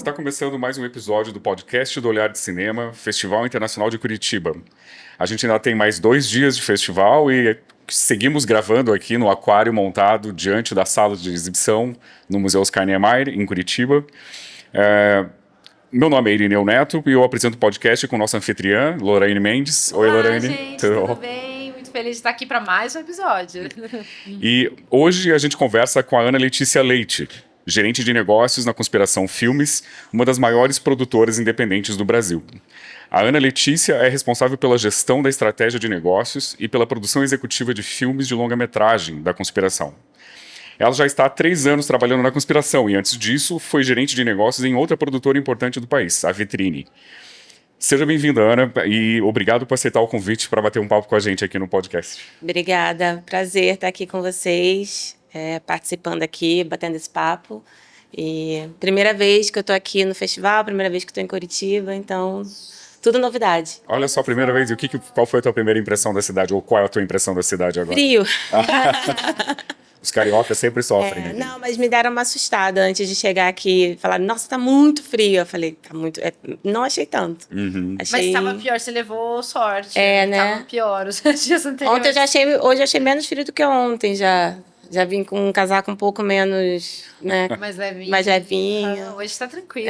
Está começando mais um episódio do podcast do Olhar de Cinema, Festival Internacional de Curitiba. A gente ainda tem mais 2 dias de festival e seguimos gravando aqui no aquário montado diante da sala de exibição no Museu Oscar Niemeyer, em Curitiba. Meu nome é Irineu Neto e eu apresento o podcast com nossa anfitriã, Lorraine Mendes. Olá, Oi, Lorraine. gente, tudo bem? Muito feliz de estar aqui para mais um episódio. E hoje a gente conversa com a Ana Letícia Leite, gerente de negócios na Conspiração Filmes, uma das maiores produtoras independentes do Brasil. A Ana Letícia é responsável pela gestão da estratégia de negócios e pela produção executiva de filmes de longa-metragem da Conspiração. Ela já está há 3 anos trabalhando na Conspiração e, antes disso, foi gerente de negócios em outra produtora importante do país, a Vitrine. Seja bem-vinda, Ana, e obrigado por aceitar o convite para bater um papo com a gente aqui no podcast. Obrigada, prazer estar aqui com vocês, participando aqui, batendo esse papo. E primeira vez que eu estou aqui no festival, primeira vez que estou em Curitiba, então tudo novidade. Olha só, a primeira vez, qual foi a tua primeira impressão da cidade, ou qual é a tua impressão da cidade agora? Frio. Os cariocas sempre sofrem. Né? Não, mas me deram uma assustada antes de chegar aqui. Falaram, nossa, tá muito frio. Eu falei, tá muito... não achei tanto. Uhum. Mas estava pior, você levou sorte. Né? Tava pior os dias anteriores. Hoje eu achei menos frio do que ontem já. Já vim com um casaco um pouco menos, né? Mais levinho. Mais levinho. Hoje tá tranquilo.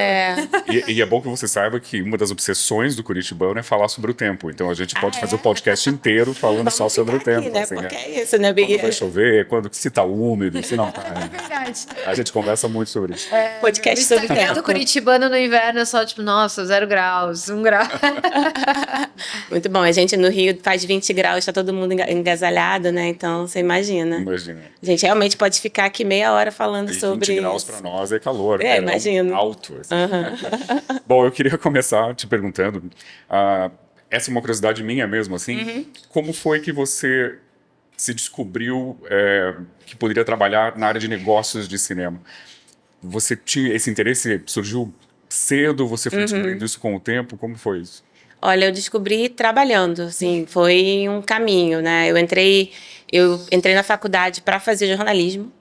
E é bom que você saiba que uma das obsessões do curitibano é falar sobre o tempo. Então a gente pode fazer o podcast inteiro falando só sobre o tempo. Aqui, né? Assim, porque é isso, né, Big? Quando vai chover, se tá úmido, se não tá. É verdade. A gente conversa muito sobre isso. Podcast sobre O Instagram do tempo. curitibano no inverno é só tipo, nossa, 0 graus, 1 grau. Muito bom. A gente no Rio faz 20 graus, tá todo mundo engasalhado, né? Então, você imagina. Imagina. A gente realmente pode ficar aqui meia hora falando E sobre 20 graus isso. para nós é calor. Imagino. Alto. Assim. Bom, eu queria começar te perguntando, essa é uma curiosidade minha mesmo, assim, como foi que você se descobriu que poderia trabalhar na área de negócios de cinema? Você tinha esse interesse, surgiu cedo, você foi descobrindo isso com o tempo, como foi isso? Olha, eu descobri trabalhando, assim, foi um caminho, né? Eu entrei na faculdade para fazer jornalismo,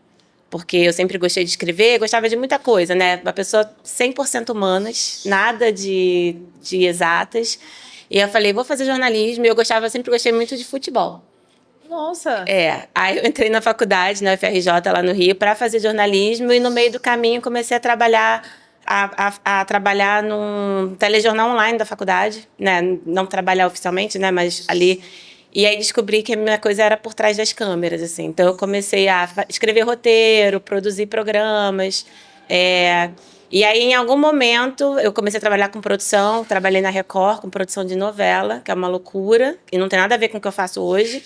porque eu sempre gostei de escrever, gostava de muita coisa, né? Uma pessoa 100% humanas, nada de exatas. E eu falei, vou fazer jornalismo, e eu sempre gostei muito de futebol. Nossa. Aí eu entrei na faculdade, na UFRJ, lá no Rio, para fazer jornalismo, e no meio do caminho comecei a trabalhar num telejornal online da faculdade, né? Não trabalhar oficialmente, né? Mas ali. E aí descobri que a minha coisa era por trás das câmeras, assim. Então eu comecei a escrever roteiro, produzir programas. E aí, em algum momento, eu comecei a trabalhar com produção. Trabalhei na Record com produção de novela, que é uma loucura, e não tem nada a ver com o que eu faço hoje.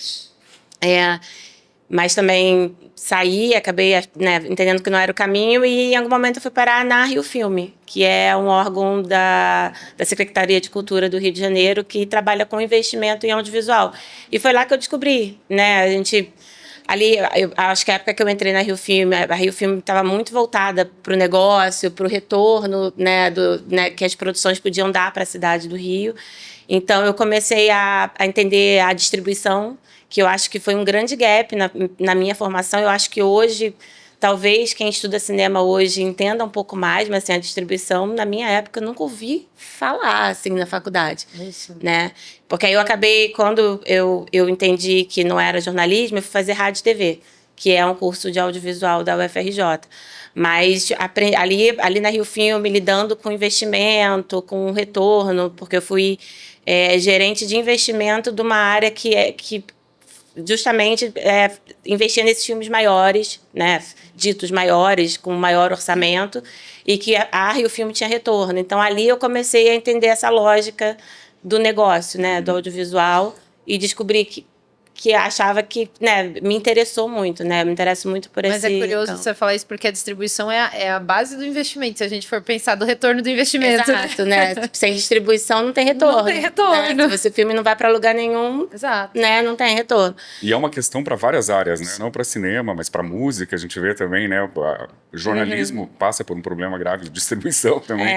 Mas também saí, acabei, né, entendendo que não era o caminho, e em algum momento eu fui parar na Rio Filme, que é um órgão da Secretaria de Cultura do Rio de Janeiro que trabalha com investimento em audiovisual. E foi lá que eu descobri, né, eu acho que a época que eu entrei na Rio Filme, a Rio Filme estava muito voltada para o negócio, para o retorno, né, que as produções podiam dar para a cidade do Rio. Então eu comecei a entender a distribuição, que eu acho que foi um grande gap na minha formação. Eu acho que hoje, talvez quem estuda cinema hoje entenda um pouco mais, mas assim, a distribuição, na minha época, eu nunca ouvi falar assim, na faculdade. Isso. Né? Porque aí eu acabei, quando eu entendi que não era jornalismo, eu fui fazer rádio e TV, que é um curso de audiovisual da UFRJ. Mas ali na Rio Filme, lidando com investimento, com retorno, porque eu fui gerente de investimento de uma área que justamente investia nesses filmes maiores, né, ditos maiores, com maior orçamento, e que a Rio Filme tinha retorno. Então, ali eu comecei a entender essa lógica do negócio, né, do audiovisual, e descobri que achava que, né, me interessou muito, né, me interesso muito por esse... Mas é curioso você falar isso, porque a distribuição é a base do investimento, se a gente for pensar do retorno do investimento. Exato, né, sem distribuição não tem retorno. Não tem retorno. Né? Se o filme não vai para lugar nenhum, exato, né, não tem retorno. E é uma questão para várias áreas, né? Não para cinema, mas para música, a gente vê também, né? O jornalismo passa por um problema grave de distribuição também.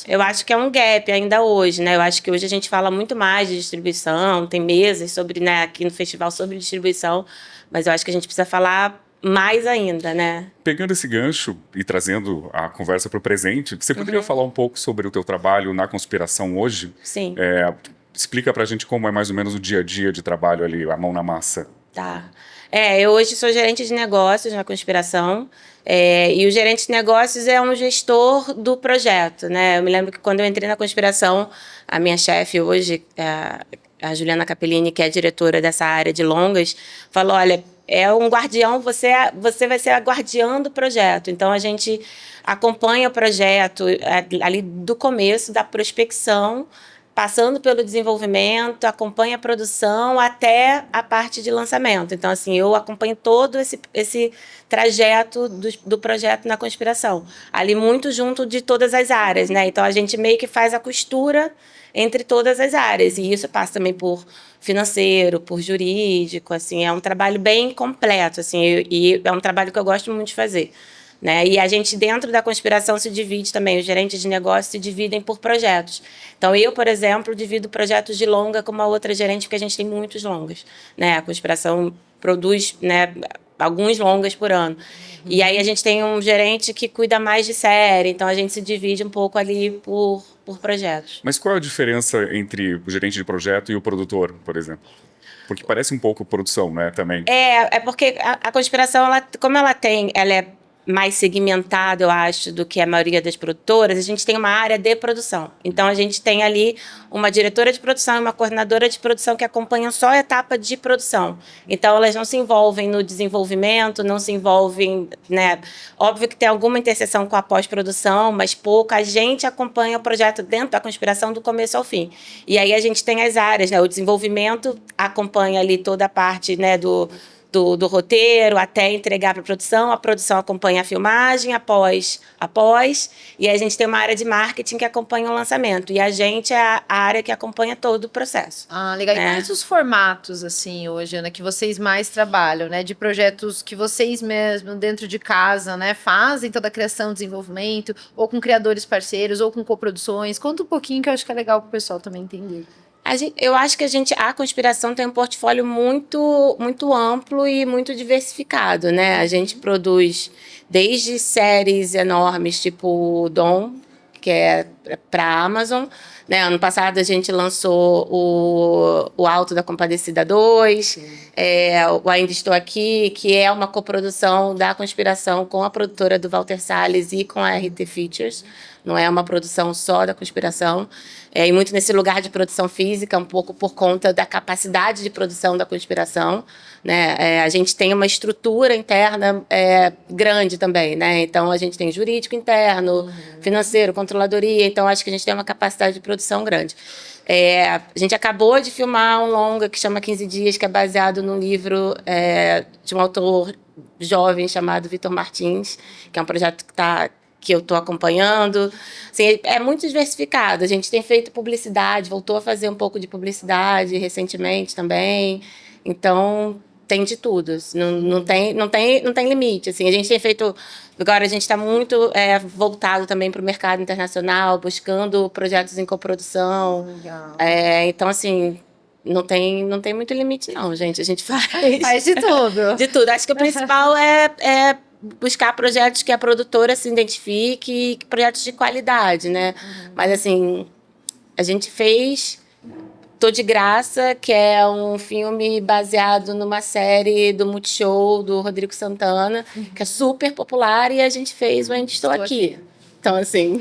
Eu acho que é um gap ainda hoje, né? Eu acho que hoje a gente fala muito mais de distribuição, tem mesas sobre, né, aqui no festival sobre distribuição, mas eu acho que a gente precisa falar mais ainda, né? Pegando esse gancho e trazendo a conversa para o presente, você poderia falar um pouco sobre o teu trabalho na conspiração hoje? Sim. Explica pra gente como é mais ou menos o dia a dia de trabalho ali, a mão na massa. Tá. Eu hoje sou gerente de negócios na Conspiração, e o gerente de negócios é um gestor do projeto, né? Eu me lembro que quando eu entrei na Conspiração, a minha chefe hoje, a Juliana Capellini, que é a diretora dessa área de longas, falou, olha, é um guardião, você vai ser a guardiã do projeto. Então, a gente acompanha o projeto ali do começo, da prospecção, passando pelo desenvolvimento, acompanha a produção até a parte de lançamento. Então, assim, eu acompanho todo esse trajeto do projeto na Conspiração. Ali muito junto de todas as áreas, né? Então, a gente meio que faz a costura entre todas as áreas. E isso passa também por financeiro, por jurídico, assim, é um trabalho bem completo, assim, e é um trabalho que eu gosto muito de fazer. Né? E a gente, dentro da Conspiração, se divide também, os gerentes de negócio se dividem por projetos. Então, eu, por exemplo, divido projetos de longa com uma outra gerente, porque a gente tem muitos longas. Né? A Conspiração produz, né, alguns longas por ano. E aí a gente tem um gerente que cuida mais de série, então a gente se divide um pouco ali por projetos. Mas qual é a diferença entre o gerente de projeto e o produtor, por exemplo? Porque parece um pouco produção, né, também. É porque a Conspiração, como ela é mais segmentada, eu acho, do que a maioria das produtoras, a gente tem uma área de produção. Então, a gente tem ali uma diretora de produção e uma coordenadora de produção que acompanham só a etapa de produção. Então, elas não se envolvem no desenvolvimento, não se envolvem, né? Óbvio que tem alguma interseção com a pós-produção, mas pouco. A gente acompanha o projeto dentro da Conspiração do começo ao fim. E aí a gente tem as áreas, né? O desenvolvimento acompanha ali toda a parte, né, do roteiro até entregar para a produção acompanha a filmagem, após, e a gente tem uma área de marketing que acompanha o lançamento, e a gente é a área que acompanha todo o processo. Ah, legal. E quais os formatos, assim, hoje, Ana, que vocês mais trabalham, né, de projetos que vocês mesmos, dentro de casa, né, fazem toda a criação, desenvolvimento, ou com criadores parceiros, ou com coproduções? Conta um pouquinho, que eu acho que é legal para o pessoal também entender. Eu acho que a Conspiração tem um portfólio muito, muito amplo e muito diversificado, né? A gente produz desde séries enormes, tipo Dom, que é para a Amazon, né? Ano passado a gente lançou o Alto da Compadecida 2, o Ainda Estou Aqui, que é uma coprodução da Conspiração com a produtora do Walter Salles e com a RT Features. Não é uma produção só da Conspiração. E muito nesse lugar de produção física, um pouco por conta da capacidade de produção da Conspiração. Né? A gente tem uma estrutura interna grande também. Né? Então, a gente tem jurídico interno, financeiro, controladoria. Então, acho que a gente tem uma capacidade de produção grande. A gente acabou de filmar um longa que chama 15 Dias, que é baseado num livro de um autor jovem chamado Vitor Martins, que é um projeto que eu estou acompanhando. Assim, é muito diversificado. A gente tem feito publicidade, voltou a fazer um pouco de publicidade recentemente também. Então, tem de tudo. Não tem limite. Assim, a gente tem feito... Agora, a gente está muito voltado também para o mercado internacional, buscando projetos em coprodução. Legal. Então, assim... Não tem muito limite, não, gente. A gente faz... Faz de tudo. De tudo. Acho que o principal é buscar projetos que a produtora se identifique, projetos de qualidade, né? Mas, assim, a gente fez Tô de Graça, que é um filme baseado numa série do Multishow, do Rodrigo Santana, que é super popular, e a gente fez o Ainda Estou Aqui. Então, assim...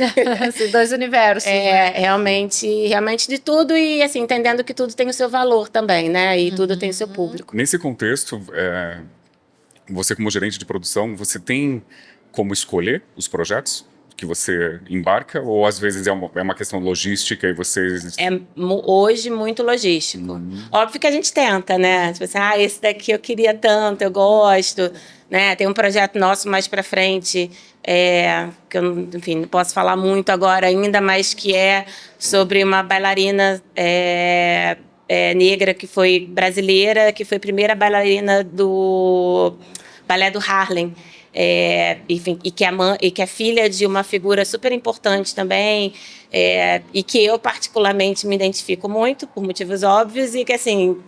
Esses dois universos. Realmente de tudo, e, assim, entendendo que tudo tem o seu valor também, né? E tudo tem o seu público. Nesse contexto, você como gerente de produção, você tem como escolher os projetos que você embarca, ou às vezes é uma questão logística e vocês... Hoje muito logístico. Óbvio que a gente tenta, né? Tipo assim, esse daqui eu queria tanto, eu gosto, né? Tem um projeto nosso mais pra frente, que eu, enfim, não posso falar muito agora ainda, mas que é sobre uma bailarina negra que foi brasileira, que foi a primeira bailarina do Balé do Harlem. enfim, e que é filha de uma figura super importante também, e que eu particularmente me identifico muito, por motivos óbvios, e que, assim,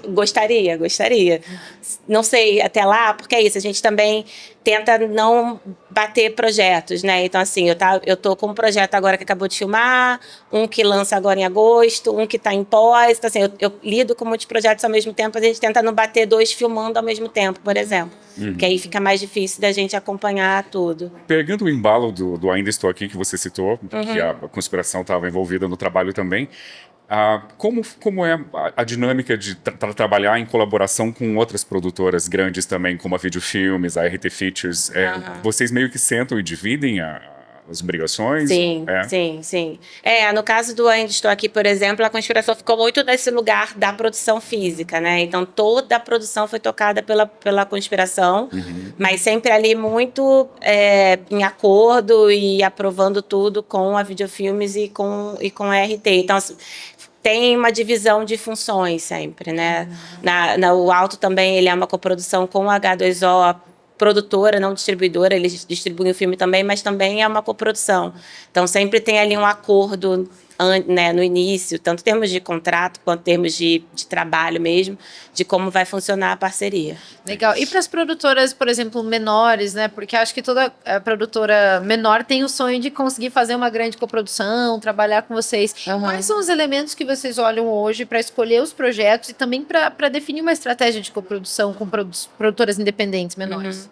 gostaria. Não sei até lá, porque é isso, a gente também tenta não bater projetos, né? Então, assim, eu tô com um projeto agora que acabou de filmar, um que lança agora em agosto, um que está em pós. Então, assim, eu lido com muitos projetos ao mesmo tempo, a gente tenta não bater dois filmando ao mesmo tempo, por exemplo. Que aí fica mais difícil da gente acompanhar tudo. Pegando o embalo do Ainda Estou Aqui, que você citou, que a conspiração estava envolvida no trabalho também, como é a dinâmica de trabalhar em colaboração com outras produtoras grandes também, como a Videofilmes, a RT Features? Vocês meio que sentam e dividem as obrigações? Sim. No caso do Ainda Estou Aqui, por exemplo, a conspiração ficou muito nesse lugar da produção física, né? Então, toda a produção foi tocada pela conspiração, mas sempre ali muito em acordo e aprovando tudo com a Videofilmes e com a RT. Então, assim, tem uma divisão de funções sempre, né? O Alto também, ele é uma coprodução com a H2O, produtora, não distribuidora, eles distribuem o filme também, mas também é uma coprodução. Então, sempre tem ali um acordo, né, no início, tanto em termos de contrato, quanto em termos de trabalho mesmo, de como vai funcionar a parceria. Legal. E para as produtoras, por exemplo, menores, né? Porque acho que toda produtora menor tem o sonho de conseguir fazer uma grande coprodução, trabalhar com vocês. Quais são os elementos que vocês olham hoje para escolher os projetos e também para definir uma estratégia de coprodução com produtoras independentes menores?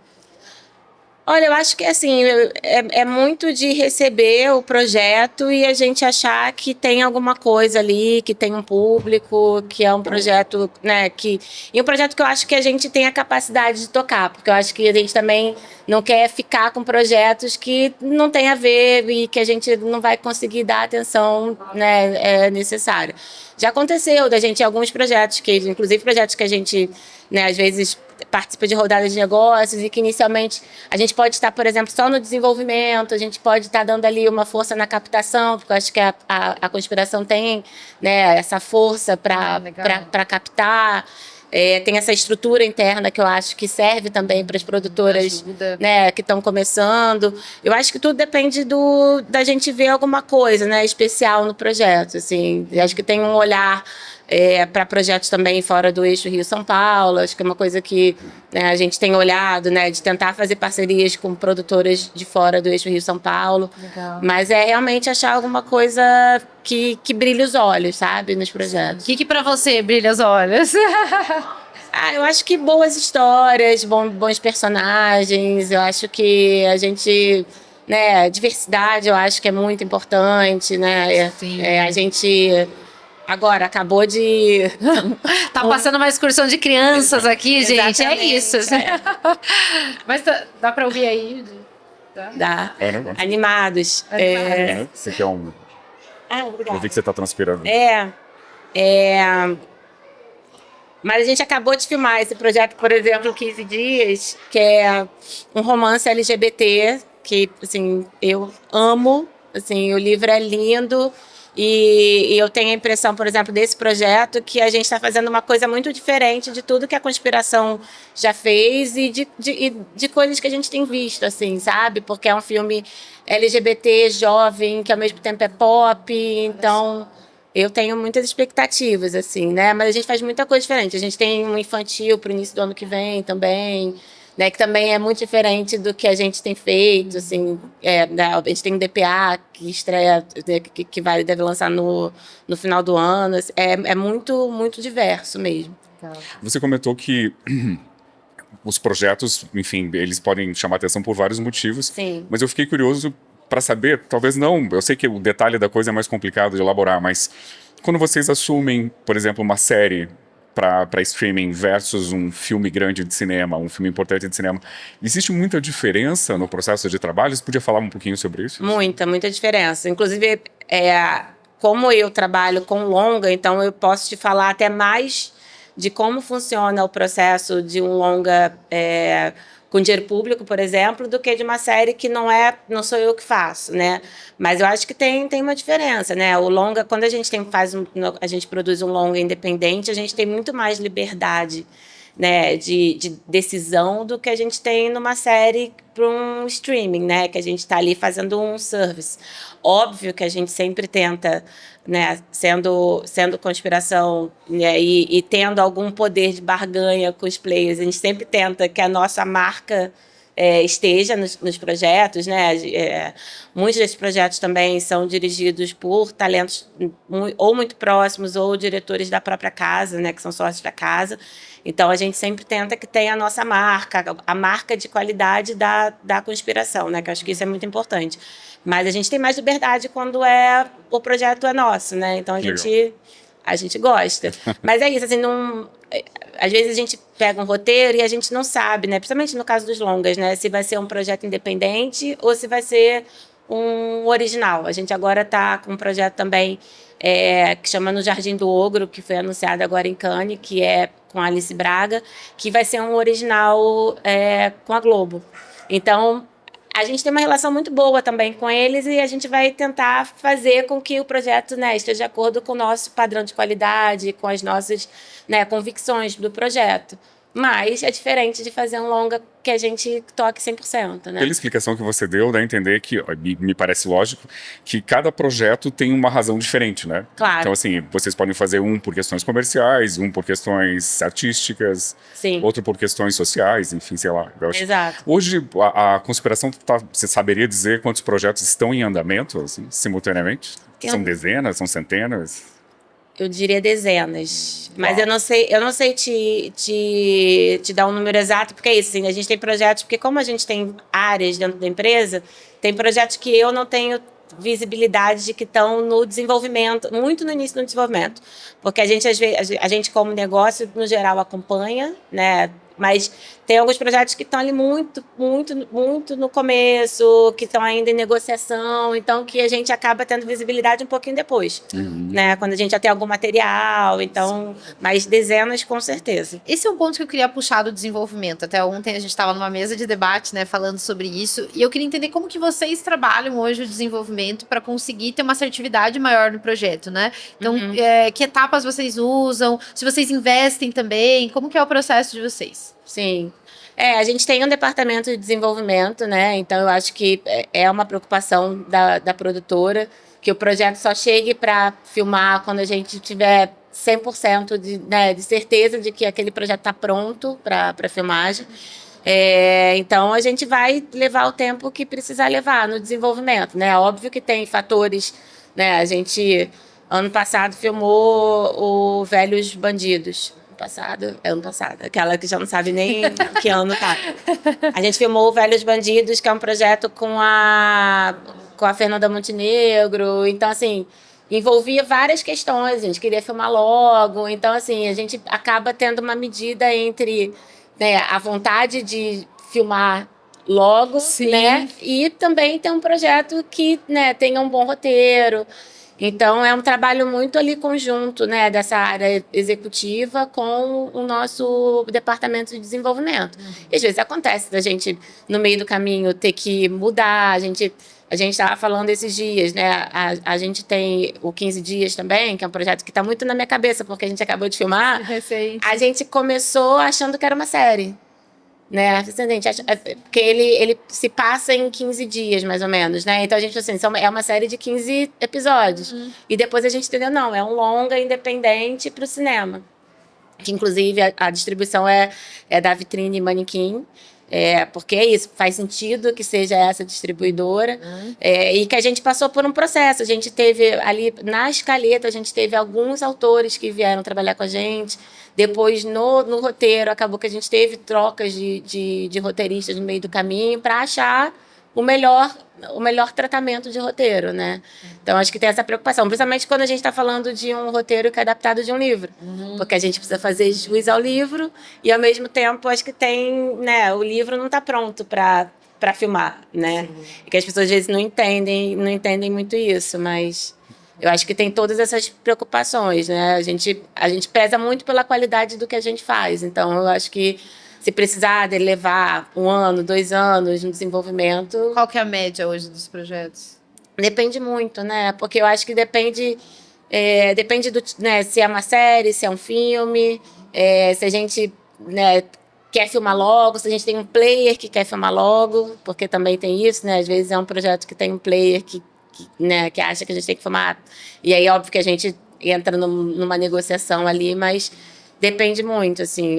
Olha, eu acho que assim, é muito de receber o projeto e a gente achar que tem alguma coisa ali, que tem um público, que é um projeto, né, e um projeto que eu acho que a gente tem a capacidade de tocar, porque eu acho que a gente também não quer ficar com projetos que não tem a ver e que a gente não vai conseguir dar a atenção, né, necessária. Já aconteceu da gente alguns projetos, inclusive projetos que a gente, né, às vezes participa de rodadas de negócios e que inicialmente a gente pode estar, por exemplo, só no desenvolvimento, a gente pode estar dando ali uma força na captação, porque eu acho que a conspiração tem, né, essa força para captar. Tem essa estrutura interna que eu acho que serve também para as produtoras, né, que estão começando. Eu acho que tudo depende da gente ver alguma coisa, né, especial no projeto. Assim. Eu acho que tem um olhar para projetos também fora do eixo Rio-São Paulo. Acho que é uma coisa que, né, a gente tem olhado, né, de tentar fazer parcerias com produtoras de fora do eixo Rio-São Paulo. Legal. Mas é realmente achar alguma coisa que brilhe os olhos, sabe, nos projetos. O que para você brilha os olhos? Eu acho que boas histórias, bons personagens. Eu acho que a gente, né, diversidade eu acho que é muito importante, né? A gente agora acabou de tá passando uma excursão de crianças aqui, gente. Exatamente. É isso. Mas dá para ouvir aí? Dá. Animados. Você quer um... Obrigada. Eu vi que você está transpirando. Mas a gente acabou de filmar esse projeto, por exemplo, 15 Dias, que é um romance LGBT, que, assim, eu amo. Assim, o livro é lindo. E eu tenho a impressão, por exemplo, desse projeto, que a gente está fazendo uma coisa muito diferente de tudo que a conspiração já fez e de coisas que a gente tem visto, assim, sabe? Porque é um filme LGBT, jovem, que ao mesmo tempo é pop, então eu tenho muitas expectativas, assim, né? Mas a gente faz muita coisa diferente. A gente tem um infantil para o início do ano que vem também, né, que também é muito diferente do que a gente tem feito, assim, a gente tem um DPA que estreia, que deve lançar no final do ano, é muito, muito diverso mesmo. Você comentou que os projetos, enfim, eles podem chamar atenção por vários motivos. Sim. Mas eu fiquei curioso para saber, talvez não, eu sei que o detalhe da coisa é mais complicado de elaborar, mas quando vocês assumem, por exemplo, uma série para streaming versus um filme grande de cinema, um filme importante de cinema, existe muita diferença no processo de trabalho? Você podia falar um pouquinho sobre isso? Muita diferença. Inclusive, como eu trabalho com longa, então eu posso te falar até mais de como funciona o processo de um longa com dinheiro público, por exemplo, do que de uma série que não sou eu que faço, né? Mas eu acho que tem uma diferença, né? O longa, quando a gente a gente produz um longa independente, a gente tem muito mais liberdade né, de decisão do que a gente tem numa série para um streaming, né, que a gente está ali fazendo um service. Óbvio que a gente sempre tenta, né, sendo conspiração, né, e tendo algum poder de barganha com os players, a gente sempre tenta que a nossa marca esteja nos projetos, né? Muitos desses projetos também são dirigidos por talentos ou muito próximos ou diretores da própria casa, né? Que são sócios da casa. Então, a gente sempre tenta que tenha a nossa marca, a marca de qualidade da conspiração, né? Que eu acho que isso é muito importante. Mas a gente tem mais liberdade quando o projeto é nosso, né? Então, a gente gosta. Mas é isso, assim, às vezes a gente pega um roteiro e a gente não sabe, né? Principalmente no caso dos longas, né? Se vai ser um projeto independente ou se vai ser um original. A gente agora está com um projeto também que chama No Jardim do Ogro, que foi anunciado agora em Cannes, que é com a Alice Braga, que vai ser um original com a Globo. Então, a gente tem uma relação muito boa também com eles e a gente vai tentar fazer com que o projeto, né, esteja de acordo com o nosso padrão de qualidade, com as nossas, né, convicções do projeto. Mas é diferente de fazer um longa que a gente toque 100%, né? Pela explicação que você deu, dá a entender que, me parece lógico, que cada projeto tem uma razão diferente, né? Claro. Então, assim, vocês podem fazer um por questões comerciais, um por questões artísticas, Sim. outro por questões sociais, enfim, sei lá. Exato. Hoje, a conspiração, você saberia dizer quantos projetos estão em andamento, assim, simultaneamente? São dezenas, são centenas? Eu diria dezenas. Mas eu não sei te dar um número exato, porque é isso, assim, a gente tem projetos, porque como a gente tem áreas dentro da empresa, tem projetos que eu não tenho visibilidade de que estão no desenvolvimento, muito no início do desenvolvimento. Porque a gente como negócio, no geral, acompanha, né? Mas tem alguns projetos que estão ali muito, muito, muito no começo, que estão ainda em negociação, então que a gente acaba tendo visibilidade um pouquinho depois, né? Quando a gente já tem algum material, então, mas dezenas com certeza. Esse é um ponto que eu queria puxar do desenvolvimento. Até ontem a gente estava numa mesa de debate, né, falando sobre isso, e eu queria entender como que vocês trabalham hoje o desenvolvimento para conseguir ter uma assertividade maior no projeto, né? Então, que etapas vocês usam? Se vocês investem também, como que é o processo de vocês? Sim. A gente tem um departamento de desenvolvimento, né? Então, eu acho que é uma preocupação da produtora que o projeto só chegue para filmar quando a gente tiver 100% de certeza de que aquele projeto está pronto para filmagem. Então, a gente vai levar o tempo que precisar levar no desenvolvimento, né? Óbvio que tem fatores, né? A gente, ano passado, filmou o Velhos Bandidos. Ano passado, aquela que já não sabe nem que ano tá. A gente filmou o Velhos Bandidos, que é um projeto com a Fernanda Montenegro. Então, assim, envolvia várias questões. A gente queria filmar logo. Então, assim, a gente acaba tendo uma medida entre, né, a vontade de filmar logo, Sim, né? E também ter um projeto que, né, tenha um bom roteiro. Então, é um trabalho muito ali conjunto, né, dessa área executiva com o nosso departamento de desenvolvimento. E às vezes acontece da gente, no meio do caminho, ter que mudar. A gente estava falando esses dias, né? A gente tem o 15 Dias também, que é um projeto que está muito na minha cabeça, porque a gente acabou de filmar. Recente. A gente começou achando que era uma série. Né? Porque ele se passa em 15 dias, mais ou menos, né? Então a gente, assim, é uma série de 15 episódios. E depois a gente entendeu, não, é um longa independente para o cinema. Que, inclusive, a distribuição é da Vitrine Manequim. Porque é isso, faz sentido que seja essa distribuidora. E que a gente passou por um processo. A gente teve ali, na escaleta, a gente teve alguns autores que vieram trabalhar com a gente. Depois, no roteiro, acabou que a gente teve trocas de roteiristas no meio do caminho para achar o melhor tratamento de roteiro, né? Então, acho que tem essa preocupação, principalmente quando a gente está falando de um roteiro que é adaptado de um livro. Porque a gente precisa fazer juiz ao livro e, ao mesmo tempo, acho que tem, né, o livro não está pronto para filmar, né? E que as pessoas, às vezes, não entendem muito isso, mas eu acho que tem todas essas preocupações, né? A gente pesa muito pela qualidade do que a gente faz. Então, eu acho que se precisar de levar 1 ano, 2 anos no desenvolvimento... Qual que é a média hoje dos projetos? Depende muito, né? Porque eu acho que depende do, né, se é uma série, se é um filme, se a gente, né, quer filmar logo, se a gente tem um player que quer filmar logo, porque também tem isso, né? Às vezes é um projeto que tem um player né, que acha que a gente tem que filmar. E aí, óbvio que a gente entra numa negociação ali, mas depende muito, assim.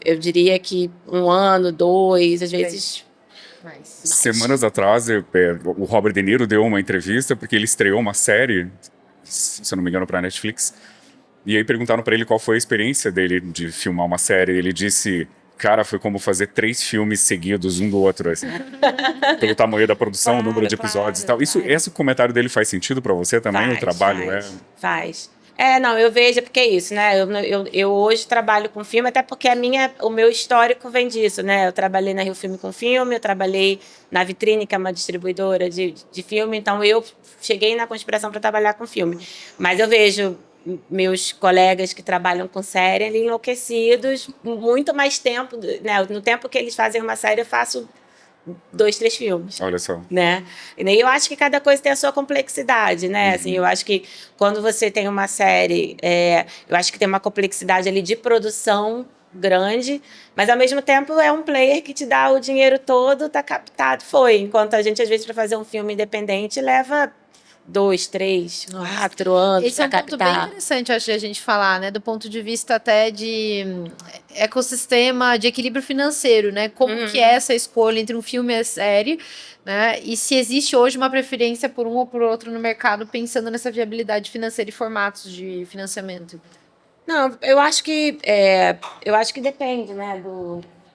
Eu diria que 1 ano, 2, às vezes... Semanas atrás, o Robert De Niro deu uma entrevista porque ele estreou uma série, se eu não me engano, para a Netflix. E aí perguntaram para ele qual foi a experiência dele de filmar uma série. Ele disse, cara, foi como fazer 3 filmes seguidos um do outro, assim. Pelo tamanho da produção, o número de episódios e tal. Esse comentário dele faz sentido para você também? O trabalho Faz. Não, eu vejo, porque é isso, né? Eu hoje trabalho com filme, até porque o meu histórico vem disso, né? Eu trabalhei na Rio Filme com filme, eu trabalhei na Vitrine, que é uma distribuidora de filme, então eu cheguei na Conspiração para trabalhar com filme. Mas eu vejo meus colegas que trabalham com série ali enlouquecidos, muito mais tempo, né? No tempo que eles fazem uma série, eu faço 2, 3 filmes. Olha só. Né? E daí eu acho que cada coisa tem a sua complexidade, né? Uhum. Assim, eu acho que quando você tem uma série, eu acho que tem uma complexidade ali de produção grande, mas ao mesmo tempo é um player que te dá o dinheiro todo, tá captado, foi. Enquanto a gente, às vezes, para fazer um filme independente, leva 2, 3, 4 anos. Esse é um ponto bem interessante, acho, de a gente falar, né? Do ponto de vista até de ecossistema, de equilíbrio financeiro, né? Como que é essa escolha entre um filme e a série, né? E se existe hoje uma preferência por um ou por outro no mercado, pensando nessa viabilidade financeira e formatos de financiamento. Não, eu acho que depende, né?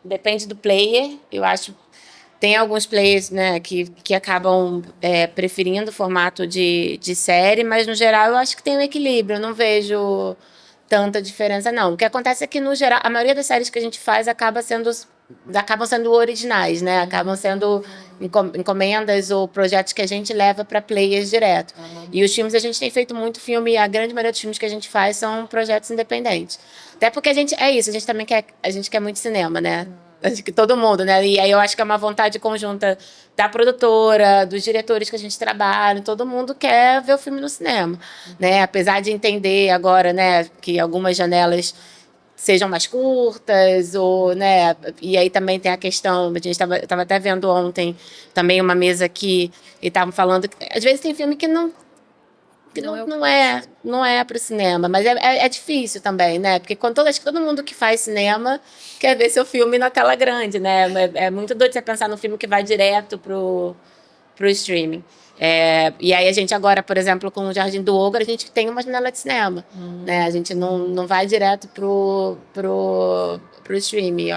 Depende do player. Eu acho tem alguns players, né, que acabam preferindo o formato de série, mas no geral eu acho que tem um equilíbrio. Eu não vejo tanta diferença, não. O que acontece é que, no geral, a maioria das séries que a gente faz acabam sendo originais, né? Acabam sendo encomendas ou projetos que a gente leva para players direto. E os filmes, a gente tem feito muito filme, a grande maioria dos filmes que a gente faz são projetos independentes. Até porque a gente também quer muito cinema, né? Acho que todo mundo, né? E aí eu acho que é uma vontade conjunta da produtora, dos diretores que a gente trabalha, todo mundo quer ver o filme no cinema, né? Apesar de entender agora, né, que algumas janelas sejam mais curtas, ou, né, e aí também tem a questão, eu estava até vendo ontem também uma mesa aqui, e estavam falando que às vezes tem filme que não é para o cinema, mas é difícil também, né? Porque acho que todo mundo que faz cinema quer ver seu filme na tela grande, né? É muito doido você pensar num filme que vai direto pro streaming. E aí a gente agora, por exemplo, com o Jardim do Ogro, a gente tem uma janela de cinema, né? A gente não vai direto pro streaming.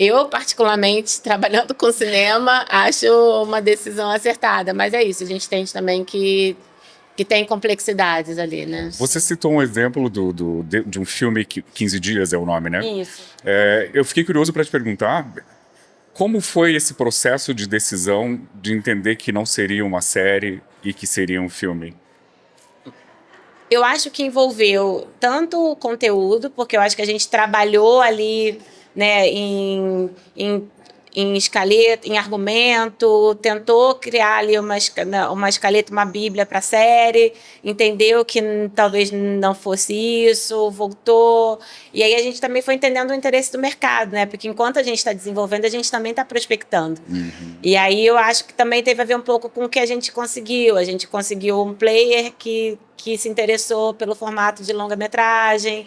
Eu, particularmente, trabalhando com cinema, acho uma decisão acertada, mas é isso, a gente tem também que tem complexidades ali, né? Você citou um exemplo de um filme, 15 Dias é o nome, né? Isso. Eu fiquei curioso para te perguntar, como foi esse processo de decisão de entender que não seria uma série e que seria um filme? Eu acho que envolveu tanto o conteúdo, porque eu acho que a gente trabalhou ali, né, em escaleta, em argumento, tentou criar ali uma escaleta, uma bíblia para a série, entendeu que talvez não fosse isso, voltou. E aí a gente também foi entendendo o interesse do mercado, né? Porque enquanto a gente está desenvolvendo, a gente também está prospectando. E aí eu acho que também teve a ver um pouco com o que a gente conseguiu. A gente conseguiu um player que se interessou pelo formato de longa-metragem.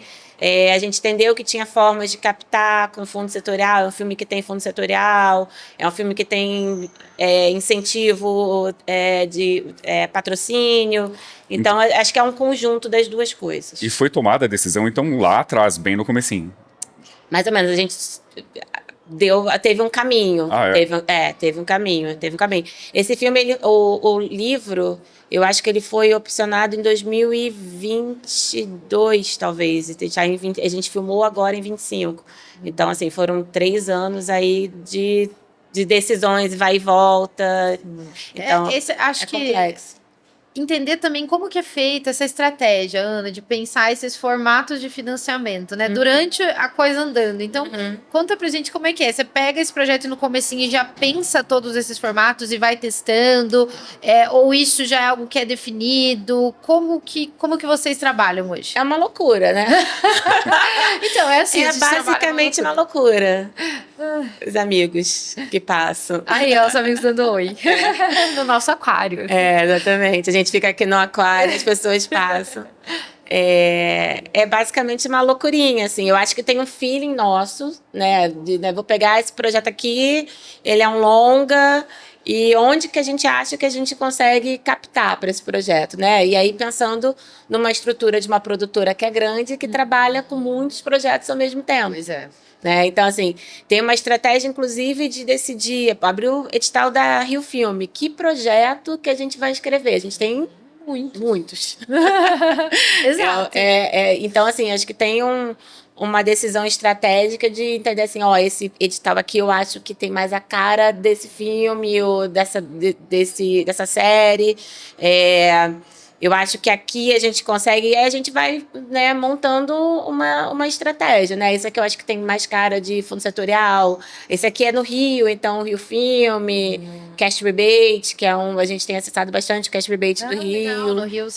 A gente entendeu que tinha formas de captar com fundo setorial, é um filme que tem fundo setorial, é um filme que tem incentivo de patrocínio. Então, acho que é um conjunto das duas coisas. E foi tomada a decisão, então, lá atrás, bem no comecinho? Mais ou menos, a gente teve um caminho. Teve um caminho. Esse filme, o livro, eu acho que ele foi opcionado em 2022, talvez. A gente filmou agora em 25. Então, assim, foram 3 anos aí de decisões, vai e volta. Então, Acho que complexo. entender também como que é feita essa estratégia, Ana, de pensar esses formatos de financiamento, né? Durante a coisa andando. Então, conta pra gente como é que é. Você pega esse projeto no comecinho e já pensa todos esses formatos e vai testando, ou isso já é algo que é definido? Como que vocês trabalham hoje? É uma loucura, né? Então, é assim. É basicamente uma loucura. Os amigos que passam. Aí, ó, os amigos dando oi. No nosso aquário. Exatamente. A gente fica aqui no aquário, as pessoas passam. É basicamente uma loucurinha, assim. Eu acho que tem um feeling nosso, né? Vou pegar esse projeto aqui, ele é um longa, e onde que a gente acha que a gente consegue captar para esse projeto, né? E aí pensando numa estrutura de uma produtora que é grande, que trabalha com muitos projetos ao mesmo tempo. Pois é. Né? Então, assim, tem uma estratégia, inclusive, de decidir, abrir o edital da Rio Filme, que projeto que a gente vai escrever. A gente tem muitos. Exato. Então, assim, acho que tem uma decisão estratégica de entender assim, ó, esse edital aqui eu acho que tem mais a cara desse filme ou dessa série. Eu acho que aqui a gente consegue, e aí a gente vai, né, montando uma estratégia, né? Esse aqui eu acho que tem mais cara de fundo setorial. Esse aqui é no Rio, então Rio Filme, Cash Rebate, que a gente tem acessado bastante o Cash Rebate do Rio. Legal, no Rio.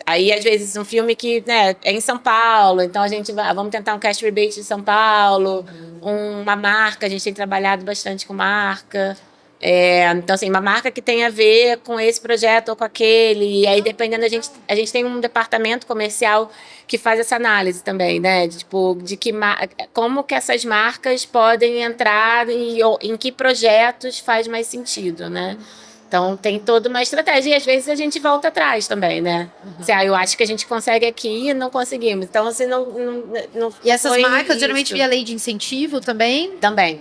Aí, às vezes, um filme que, né, é em São Paulo, então a gente vamos tentar um Cash Rebate de São Paulo, uma marca, a gente tem trabalhado bastante com marca. Então, assim, uma marca que tem a ver com esse projeto ou com aquele. E aí, dependendo, a gente tem um departamento comercial que faz essa análise também, né? Como que essas marcas podem entrar e em que projetos faz mais sentido, né? Então, tem toda uma estratégia. E, às vezes, a gente volta atrás também, né? Eu acho que a gente consegue aqui e não conseguimos. Então, assim, não E essas marcas, isso. geralmente, via lei de incentivo também? Também.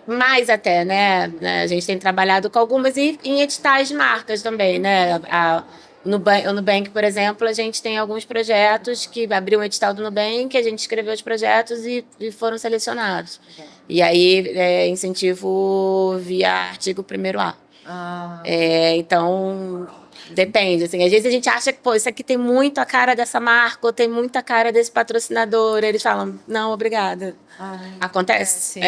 Mais até, né? A gente tem trabalhado com algumas e em editais de marcas também, né? No Nubank, por exemplo, a gente tem alguns projetos que abriu um edital do Nubank, a gente escreveu os projetos e foram selecionados. E aí, incentivo via artigo 1º A. Então, depende. Assim, às vezes a gente acha que, isso aqui tem muito a cara dessa marca ou tem muita cara desse patrocinador. Eles falam, não, obrigada. Acontece.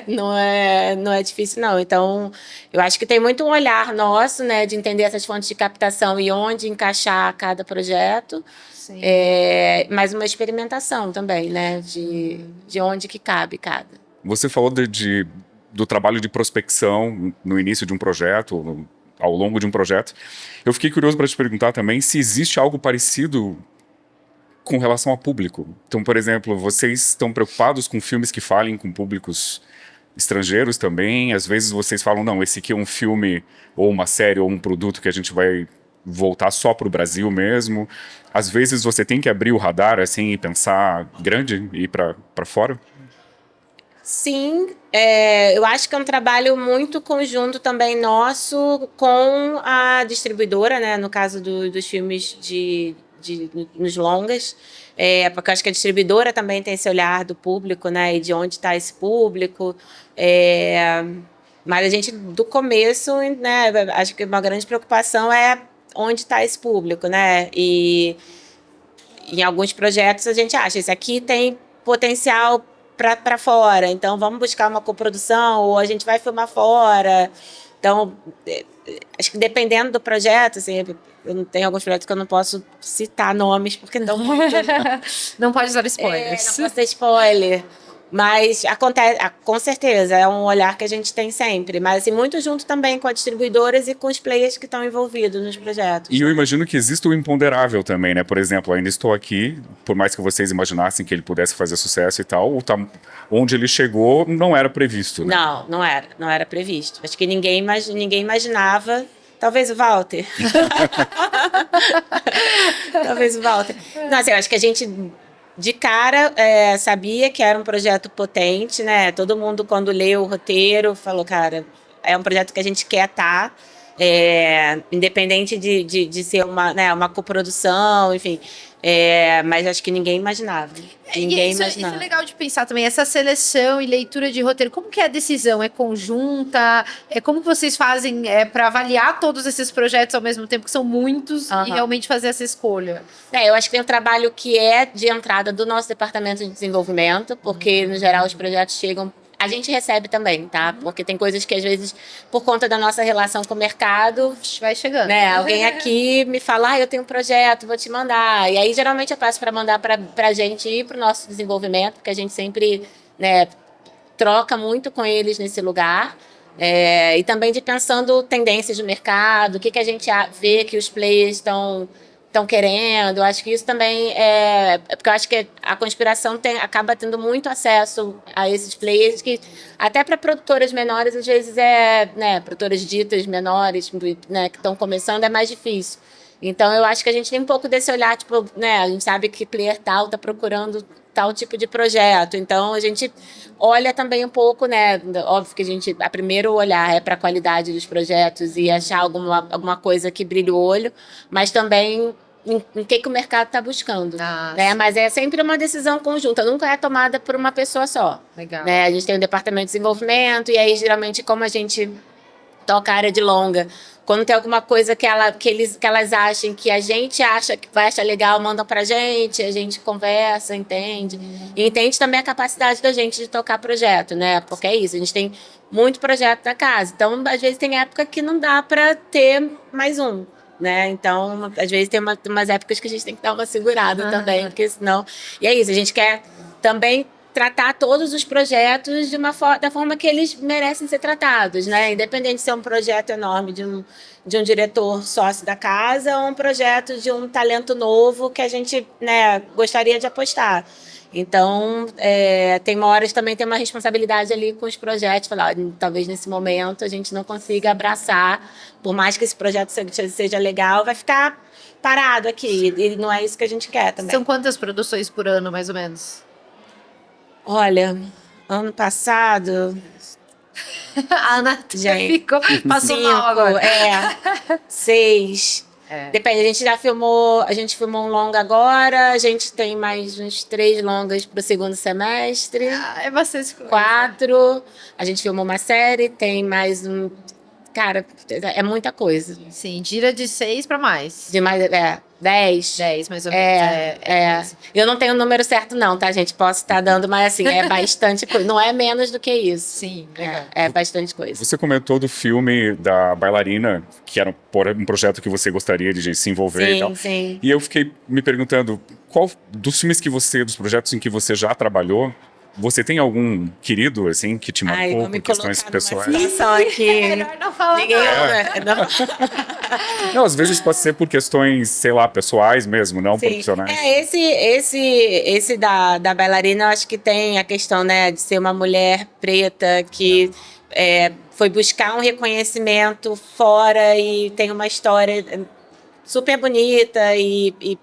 Não é difícil, não. Então, eu acho que tem muito um olhar nosso, né, de entender essas fontes de captação e onde encaixar cada projeto. Sim. Mas uma experimentação também, né, de onde que cabe cada. Você falou do trabalho de prospecção no início de um projeto, ao longo de um projeto. Eu fiquei curioso para te perguntar também se existe algo parecido com relação ao público. Então, por exemplo, vocês estão preocupados com filmes que falem com públicos estrangeiros também? Às vezes vocês falam, não, esse aqui é um filme ou uma série ou um produto que a gente vai voltar só para o Brasil mesmo. Às vezes você tem que abrir o radar assim e pensar grande e ir para fora? Sim, eu acho que é um trabalho muito conjunto também nosso com a distribuidora, né? No caso dos filmes nos longas, porque eu acho que a distribuidora também tem esse olhar do público, né? E de onde está esse público. Mas a gente, do começo, né? Acho que uma grande preocupação é onde está esse público, né? E em alguns projetos a gente acha, esse aqui tem potencial para fora, então vamos buscar uma coprodução ou a gente vai filmar fora. Então, acho que dependendo do projeto, assim, eu tenho alguns projetos que eu não posso citar nomes, porque não Não pode usar spoilers. não posso ter spoiler. Mas acontece, com certeza, é um olhar que a gente tem sempre. Mas assim, muito junto também com as distribuidoras e com os players que estão envolvidos nos projetos. E eu imagino que existe o imponderável também, né? Por exemplo, Ainda Estou Aqui, por mais que vocês imaginassem que ele pudesse fazer sucesso e tal, onde ele chegou não era previsto, né? Não era previsto. Acho que ninguém imaginava. Talvez o Walter. Talvez o Walter. Não, assim, eu acho que a gente... De cara, sabia que era um projeto potente, né? Todo mundo, quando leu o roteiro, falou, cara, é um projeto que a gente quer estar, independente de ser uma coprodução, enfim. Mas acho que ninguém imaginava. Ninguém Isso imaginava. é legal de pensar também, essa seleção e leitura de roteiro. Como que é a decisão? É conjunta? Como que vocês fazem para avaliar todos esses projetos ao mesmo tempo, que são muitos, e realmente fazer essa escolha? Eu acho que tem um trabalho que é de entrada do nosso departamento de desenvolvimento, porque, no geral, os projetos chegam. A gente recebe também, tá? Porque tem coisas que, às vezes, por conta da nossa relação com o mercado, vai chegando. né? Alguém aqui me fala, eu tenho um projeto, vou te mandar. E aí, geralmente, eu peço para mandar para a gente ir para o nosso desenvolvimento, porque a gente sempre, né, troca muito com eles nesse lugar. E também de pensando tendências do mercado, o que a gente vê que os players estão querendo. Acho que isso também porque eu acho que a conspiração acaba tendo muito acesso a esses players, que até para produtoras menores, às vezes né, produtoras ditas menores, né, que estão começando, é mais difícil. Então, eu acho que a gente tem um pouco desse olhar, tipo, né, a gente sabe que player tal está procurando tal tipo de projeto. Então, a gente olha também um pouco, né, óbvio que a primeiro olhar é para a qualidade dos projetos e achar alguma coisa que brilhe o olho, mas também em que o mercado está buscando, né? Mas é sempre uma decisão conjunta, nunca é tomada por uma pessoa só. Legal. Né? A gente tem um departamento de desenvolvimento, e aí, geralmente, como a gente toca a área de longa, quando tem alguma coisa que elas achem que a gente acha que vai achar legal, mandam pra gente, a gente conversa, entende. E entende também a capacidade da gente de tocar projeto, né? Porque é isso, a gente tem muito projeto na casa. Então, às vezes, tem época que não dá para ter mais um. Né? Então, às vezes tem umas épocas que a gente tem que dar uma segurada também, porque senão... E é isso, a gente quer também tratar todos os projetos da forma que eles merecem ser tratados, né? Independente de ser um projeto enorme de um diretor sócio da casa ou um projeto de um talento novo que a gente, né, gostaria de apostar. Então, tem uma hora que também tem uma responsabilidade ali com os projetos, falar, talvez nesse momento a gente não consiga abraçar, por mais que esse projeto seja legal, vai ficar parado aqui, e não é isso que a gente quer também. São quantas produções por ano, mais ou menos? Olha, ano passado... A Ana passou 5, mal agora. 6... Depende, a gente filmou um longa agora, a gente tem mais uns 3 longas pro segundo semestre. É bastante coisa. 4, a gente filmou uma série, tem mais um... Cara, é muita coisa. Sim, gira de 6 para mais. De mais, 10. 10, mais ou menos. Eu não tenho o número certo não, tá, gente? Posso estar dando, mas assim, é bastante coisa. Não é menos do que isso. Sim, legal. É bastante coisa. Você comentou do filme da bailarina, que era um projeto que você gostaria de se envolver e tal. Sim. E eu fiquei me perguntando, qual dos filmes dos projetos em que você já trabalhou, você tem algum querido, assim, que te marcou por questões pessoais? Aqui. Melhor não falar Não, às vezes pode ser por questões, sei lá, pessoais mesmo, não profissionais. Esse da bailarina, eu acho que tem a questão, né, de ser uma mulher preta que foi buscar um reconhecimento fora e tem uma história super bonita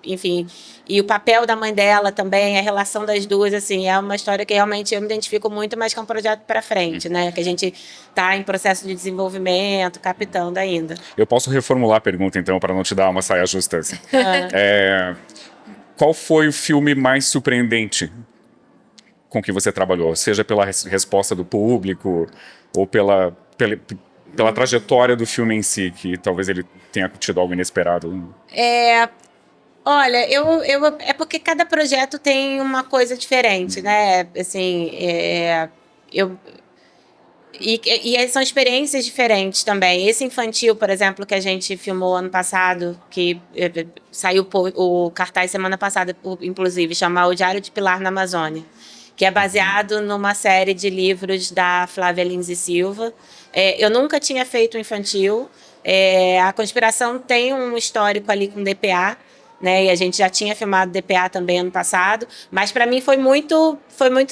enfim, e o papel da mãe dela também, a relação das duas, assim, é uma história que realmente eu me identifico muito, mas que é um projeto para frente, né, que a gente está em processo de desenvolvimento, captando ainda. Eu posso reformular a pergunta, então, para não te dar uma saia justa. Assim. Qual foi o filme mais surpreendente com que você trabalhou? Seja pela resposta do público ou pela trajetória do filme em si, que talvez ele tenha tido algo inesperado. Olha, é porque cada projeto tem uma coisa diferente, né? Assim, e são experiências diferentes também. Esse infantil, por exemplo, que a gente filmou ano passado, que saiu o cartaz semana passada, inclusive, chama O Diário de Pilar na Amazônia, que é baseado numa série de livros da Flávia Lins e Silva. Eu nunca tinha feito infantil. A Conspiração tem um histórico ali com DPA, né? E a gente já tinha filmado DPA também ano passado, mas para mim foi muito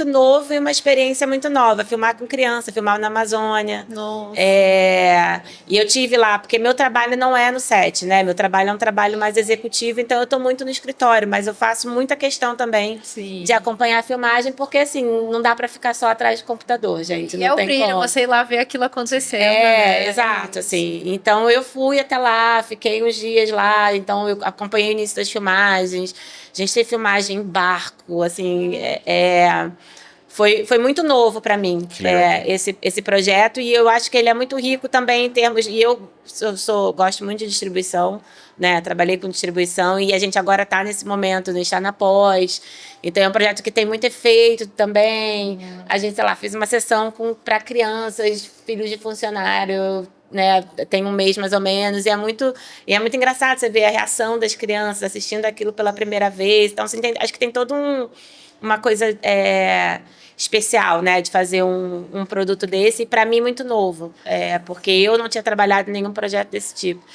novo e uma experiência muito nova, filmar com criança, filmar na Amazônia. Nossa. E eu tive lá, porque meu trabalho não é no set, né? Meu trabalho é um trabalho mais executivo, então eu estou muito no escritório, mas eu faço muita questão também de acompanhar a filmagem, porque assim, não dá para ficar só atrás do computador, gente. E não tem brilho, como. você ir lá ver aquilo acontecendo. Né? Exato, assim. Então eu fui até lá, fiquei uns dias lá, então eu acompanhei o início início das filmagens. A gente teve filmagem em barco, assim, foi muito novo para mim, esse projeto, e eu acho que ele é muito rico também em termos... E eu gosto muito de distribuição, né? Trabalhei com distribuição e a gente agora está nesse momento, né? Está na pós. Então é um projeto que tem muito efeito também. A gente, sei lá, fez uma sessão para crianças, filhos de funcionário, né? Tem um mês mais ou menos, e é muito engraçado você ver a reação das crianças assistindo aquilo pela primeira vez. Então, assim, acho que tem todo uma coisa especial, né, de fazer um produto desse, e para mim muito novo, porque eu não tinha trabalhado em nenhum projeto desse tipo.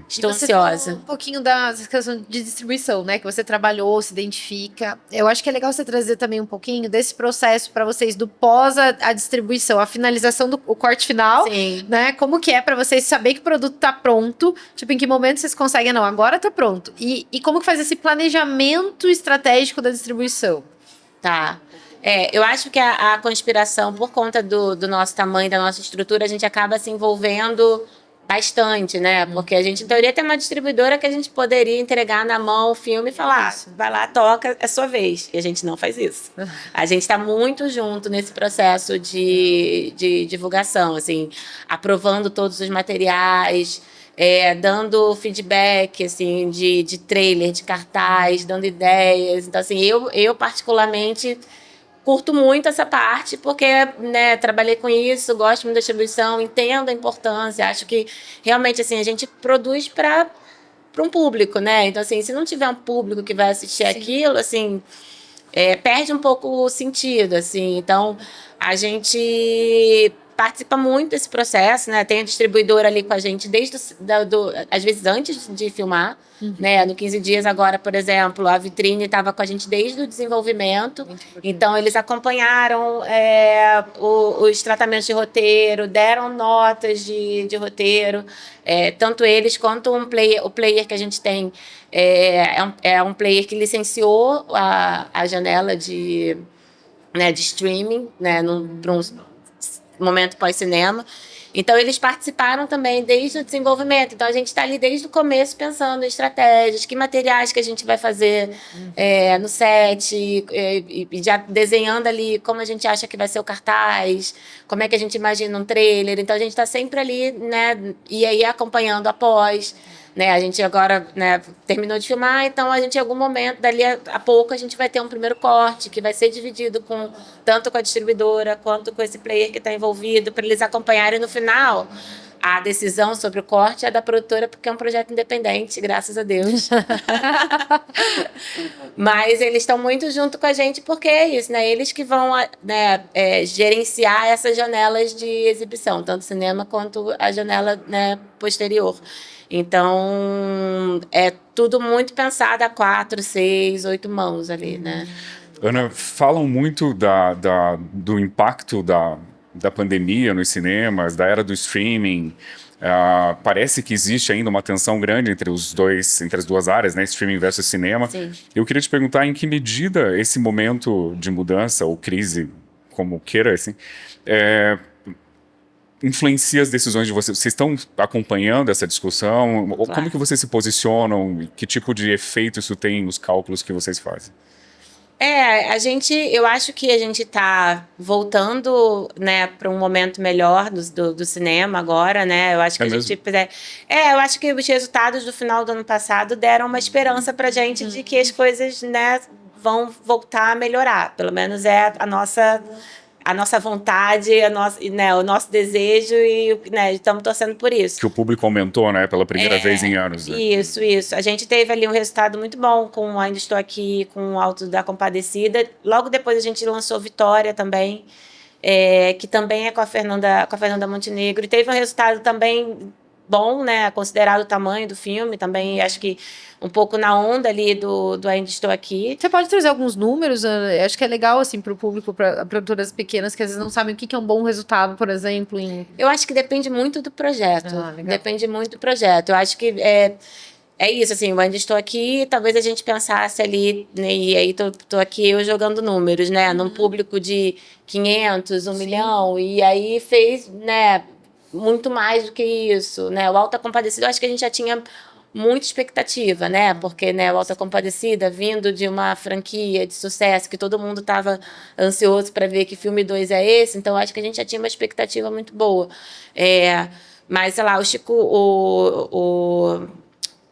Estou ansiosa. Falou um pouquinho da questão de distribuição, né, que você trabalhou, se identifica. Eu acho que é legal você trazer também um pouquinho desse processo para vocês do pós a distribuição, a finalização do corte final. Sim. Né? Como que é para vocês saber que o produto tá pronto? Tipo, em que momento vocês conseguem, não, agora tá pronto. E como que faz esse planejamento estratégico da distribuição? Tá. Eu acho que a conspiração, por conta do nosso tamanho, da nossa estrutura, a gente acaba se envolvendo bastante, né? Porque a gente, em teoria, tem uma distribuidora que a gente poderia entregar na mão o filme e falar, vai lá, toca, é sua vez. E a gente não faz isso. A gente está muito junto nesse processo de divulgação, assim, aprovando todos os materiais, dando feedback, assim, de trailer, de cartaz, dando ideias. Então, assim, eu particularmente curto muito essa parte, porque, né, trabalhei com isso, gosto muito da distribuição, entendo a importância, acho que realmente, assim, a gente produz para um público, né? Então, assim, se não tiver um público que vai assistir aquilo, assim, perde um pouco o sentido, assim. Então, a gente participa muito desse processo, né? Tem a distribuidora ali com a gente desde às vezes antes de filmar, né? No 15 dias agora, por exemplo, a Vitrine estava com a gente desde o desenvolvimento. Então, eles acompanharam os tratamentos de roteiro, deram notas de roteiro, tanto eles quanto o player que a gente tem é um player que licenciou a janela de streaming, né? Para um momento pós-cinema. Então, eles participaram também desde o desenvolvimento. Então, a gente está ali desde o começo pensando em estratégias, que materiais que a gente vai fazer no set, e já desenhando ali como a gente acha que vai ser o cartaz, como é que a gente imagina um trailer. Então, a gente está sempre ali, né, e aí acompanhando após. Né, a gente agora, né, terminou de filmar, então a gente em algum momento, dali a pouco, a gente vai ter um primeiro corte que vai ser dividido tanto com a distribuidora quanto com esse player que está envolvido, para eles acompanharem no final. A decisão sobre o corte é da produtora, porque é um projeto independente, graças a Deus. Mas eles estão muito junto com a gente, porque é isso, né? Eles que vão, né, gerenciar essas janelas de exibição, tanto cinema quanto a janela, né, posterior. Então, é tudo muito pensado a 4, 6, 8 mãos ali, né? Ana, falam muito do impacto da pandemia nos cinemas, da era do streaming. Parece que existe ainda uma tensão grande entre as duas áreas, né? Streaming versus cinema. Sim. Eu queria te perguntar em que medida esse momento de mudança, ou crise, como queira, assim, influencia as decisões de vocês? Vocês estão acompanhando essa discussão? Claro. Como que vocês se posicionam? Que tipo de efeito isso tem nos cálculos que vocês fazem? Eu acho que a gente está voltando, né, para um momento melhor do cinema agora, né? Eu acho que eu acho que os resultados do final do ano passado deram uma esperança para a gente de que as coisas, né, vão voltar a melhorar. Pelo menos é a nossa vontade, né, o nosso desejo, e, né, estamos torcendo por isso. Que o público aumentou, né, pela primeira vez em anos. Né? Isso. A gente teve ali um resultado muito bom com Ainda Estou Aqui, com o Alto da Compadecida. Logo depois a gente lançou Vitória também, que também é com a Fernanda Montenegro, e teve um resultado também bom, né, considerado o tamanho do filme, também acho que um pouco na onda ali do Ainda Estou Aqui. Você pode trazer alguns números? Eu acho que é legal, assim, para o público, para produtoras pequenas, que às vezes não sabem o que é um bom resultado, por exemplo. Eu acho que depende muito do projeto. Depende muito do projeto. Eu acho que é isso, assim, eu ainda estou aqui, talvez a gente pensasse ali, né, e aí tô aqui eu jogando números, né, num público de 500, 1 milhão, e aí fez, né, muito mais do que isso, né, o Alta Compadecida, eu acho que a gente já tinha muita expectativa, né? Porque, né, o Auto da Compadecida, vindo de uma franquia de sucesso, que todo mundo estava ansioso para ver que filme 2 é esse, então acho que a gente já tinha uma expectativa muito boa. Mas, sei lá, o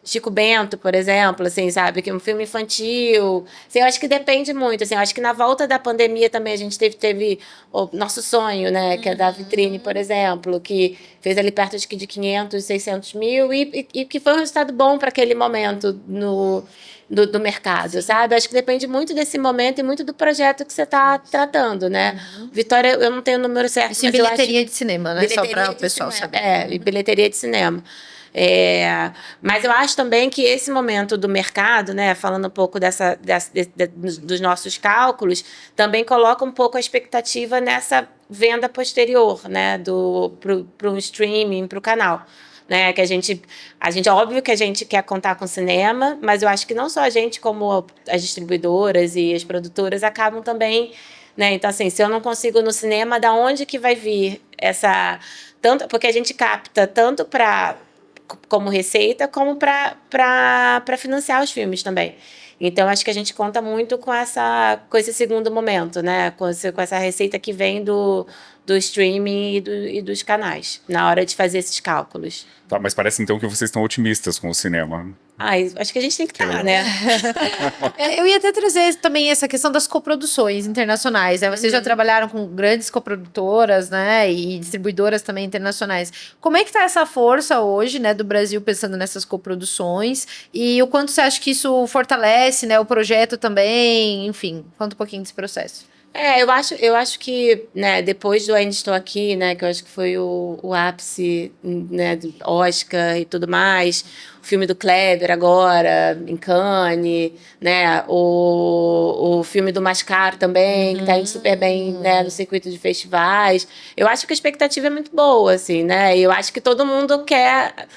Chico Bento, por exemplo, assim, sabe, que é um filme infantil. Assim, eu acho que depende muito. Assim, eu acho que na volta da pandemia também a gente teve o Nosso Sonho, né, que é da Vitrine, por exemplo, que fez ali perto de 500, 600 mil e que foi um resultado bom para aquele momento do mercado, sabe? Acho que depende muito desse momento e muito do projeto que você está tratando, né? Vitória, eu não tenho o número certo, Isso em bilheteria de cinema, né? Só para o pessoal saber. E bilheteria de cinema. Mas eu acho também que esse momento do mercado, né, falando um pouco dos nossos cálculos, também coloca um pouco a expectativa nessa venda posterior, né, para o streaming, para o canal. Né, que a gente, óbvio que a gente quer contar com cinema, mas eu acho que não só a gente, como as distribuidoras e as produtoras acabam também, né, então assim, se eu não consigo no cinema, da onde que vai vir tanto porque a gente capta tanto como receita, como para financiar os filmes também. Então, acho que a gente conta muito com esse segundo momento, né? Com essa receita que vem do streaming e dos canais, na hora de fazer esses cálculos. Tá, mas parece então que vocês estão otimistas com o cinema. Acho que a gente tem que estar, né? Eu ia até trazer também essa questão das coproduções internacionais, né? Vocês já trabalharam com grandes coprodutoras, né? E distribuidoras também internacionais. Como é que tá essa força hoje, né? Do Brasil pensando nessas coproduções? E o quanto você acha que isso fortalece, né? O projeto também, enfim. Conta um pouquinho desse processo. Eu acho que, né, depois do Ainda Estou Aqui, né, que eu acho que foi o ápice, né, do Oscar e tudo mais, o filme do Kleber agora, em Cannes, né, o filme do Mascaro também, que está indo super bem, né, no circuito de festivais. Eu acho que a expectativa é muito boa, assim, né, e eu acho que todo mundo quer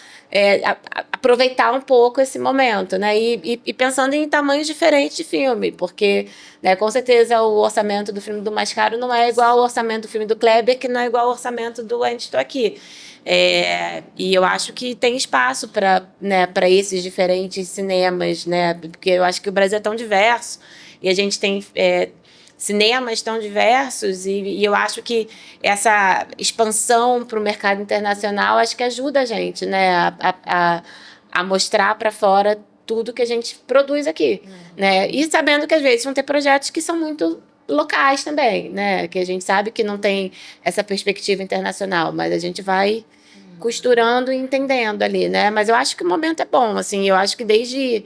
aproveitar um pouco esse momento, né? E pensando em tamanhos diferentes de filme, porque, né, com certeza o orçamento do filme do Mascaro não é igual ao orçamento do filme do Kleber, que não é igual ao orçamento do Ainda Estou Aqui. E eu acho que tem espaço para, né, para esses diferentes cinemas, né? Porque eu acho que o Brasil é tão diverso e a gente tem cinemas tão diversos e eu acho que essa expansão para o mercado internacional acho que ajuda a gente, né, a mostrar para fora tudo que a gente produz aqui, né, e sabendo que às vezes vão ter projetos que são muito locais também, né, que a gente sabe que não tem essa perspectiva internacional, mas a gente vai costurando e entendendo ali, né, mas eu acho que o momento é bom, assim, eu acho que desde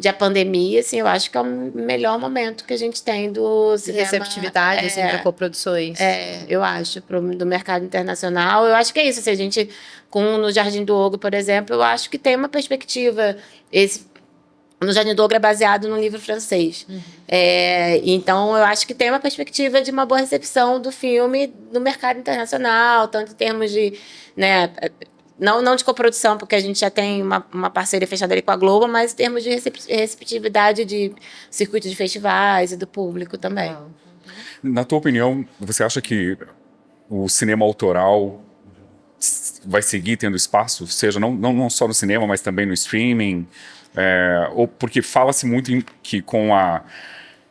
a pandemia, assim, eu acho que é o melhor momento que a gente tem do cinema. Receptividade, assim, para coproduções. Eu acho, do mercado internacional. Eu acho que é isso, assim, a gente, no Jardim do Ogro, por exemplo, eu acho que tem uma perspectiva, no Jardim do Ogro é baseado num livro francês. Então, eu acho que tem uma perspectiva de uma boa recepção do filme no mercado internacional, tanto em termos de, né, não de coprodução, porque a gente já tem uma parceria fechada ali com a Globo, mas em termos de receptividade de circuito de festivais e do público também. Na tua opinião, você acha que o cinema autoral vai seguir tendo espaço? Seja, não só no cinema, mas também no streaming? Ou porque fala-se muito que com a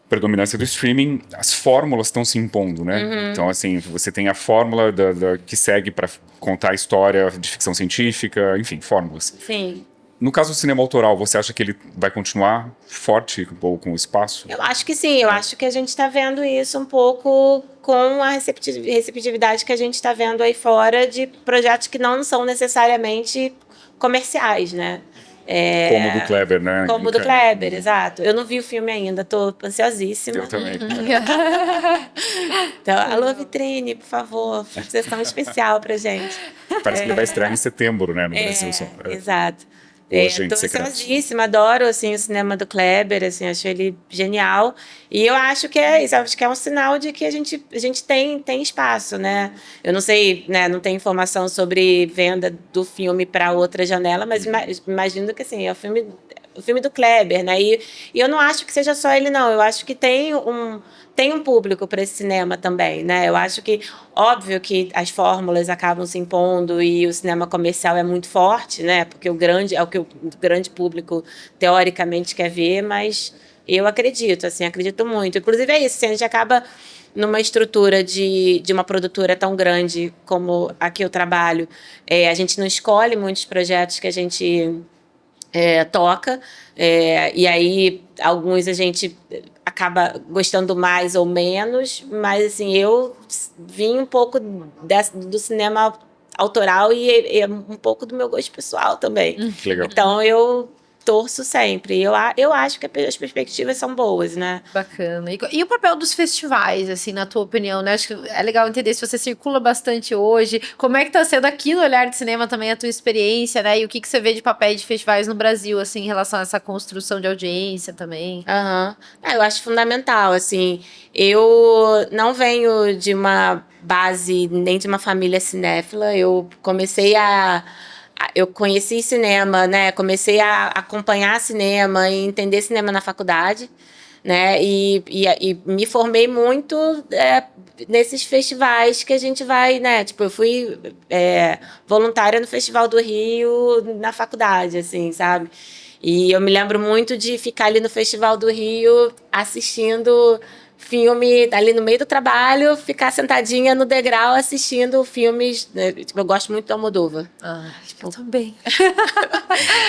predominância do streaming, as fórmulas estão se impondo, né? Então, assim, você tem a fórmula que segue para contar a história de ficção científica, enfim, fórmulas. Sim. No caso do cinema autoral, você acha que ele vai continuar forte ou com espaço? Eu acho que sim, eu acho que a gente está vendo isso um pouco com a receptividade que a gente está vendo aí fora de projetos que não são necessariamente comerciais, né? Como o do Kleber, né? Como o do Kleber, exato. Eu não vi o filme ainda, tô ansiosíssima. Eu também. Então, alô, Vitrine, por favor, sessão especial pra gente. Parece que ele vai estrear em setembro, né, no Brasil. Exato. Tô ansiosíssima, adoro assim, o cinema do Kleber, assim, acho ele genial. E eu acho que é isso, acho que é um sinal de que a gente tem espaço, né? Eu não sei, né, não tenho informação sobre venda do filme para outra janela, mas imagino que assim, é o filme o filme do Kleber, né? E eu não acho que seja só ele, não. Eu acho que tem um público para esse cinema também, né? Eu acho que, óbvio que as fórmulas acabam se impondo e o cinema comercial é muito forte, né? Porque é o que o grande público teoricamente quer ver, mas eu acredito, assim, acredito muito. Inclusive é isso, assim, a gente acaba numa estrutura de uma produtora tão grande como a que eu trabalho. A gente não escolhe muitos projetos que a gente toca, e aí alguns a gente acaba gostando mais ou menos, mas assim, eu vim um pouco do cinema autoral e um pouco do meu gosto pessoal também. Que legal. Então eu torço sempre. Eu acho que as perspectivas são boas, né? Bacana. E o papel dos festivais, assim, na tua opinião, né? Acho que é legal entender se você circula bastante hoje, como é que tá sendo aqui no Olhar de Cinema também a tua experiência, né? E o que você vê de papéis de festivais no Brasil, assim, em relação a essa construção de audiência também. Uhum. Eu acho fundamental, assim. Eu não venho de uma base, nem de uma família cinéfila. Eu conheci cinema, né? Comecei a acompanhar cinema e entender cinema na faculdade, né? E me formei muito nesses festivais que a gente vai, né? Tipo, eu fui voluntária no Festival do Rio na faculdade, assim, sabe? E eu me lembro muito de ficar ali no Festival do Rio assistindo filme ali no meio do trabalho, ficar sentadinha no degrau assistindo filmes, né? Tipo, eu gosto muito do Almodóvar. Eu também.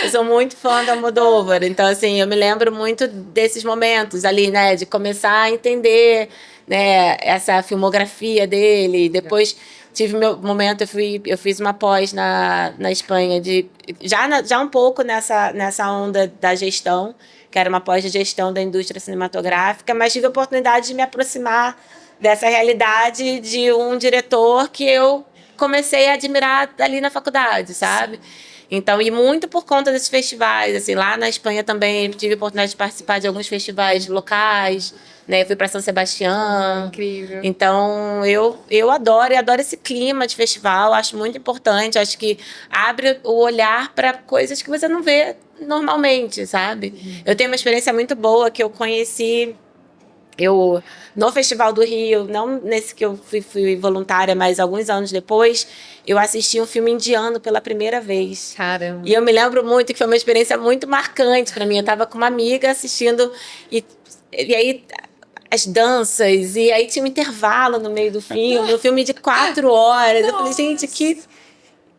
Eu sou muito fã do Almodóvar, então assim, eu me lembro muito desses momentos ali, né, de começar a entender, né, essa filmografia dele. Depois tive meu momento, eu fiz uma pós na Espanha já um pouco nessa onda da gestão, que era uma pós de gestão da indústria cinematográfica, mas tive a oportunidade de me aproximar dessa realidade de um diretor que eu comecei a admirar ali na faculdade, sabe? Então, e muito por conta desses festivais, assim, lá na Espanha também tive a oportunidade de participar de alguns festivais locais, né? Eu fui para São Sebastião. Incrível. Então, eu adoro esse clima de festival, acho muito importante, acho que abre o olhar para coisas que você não vê normalmente, sabe? Eu tenho uma experiência muito boa que eu conheci no Festival do Rio, não nesse que eu fui voluntária, mas alguns anos depois, eu assisti um filme indiano pela primeira vez. Caramba. E eu me lembro muito que foi uma experiência muito marcante para mim. Eu estava com uma amiga assistindo e aí as danças, e aí tinha um intervalo no meio do filme, um filme de 4 horas. Eu falei, gente, que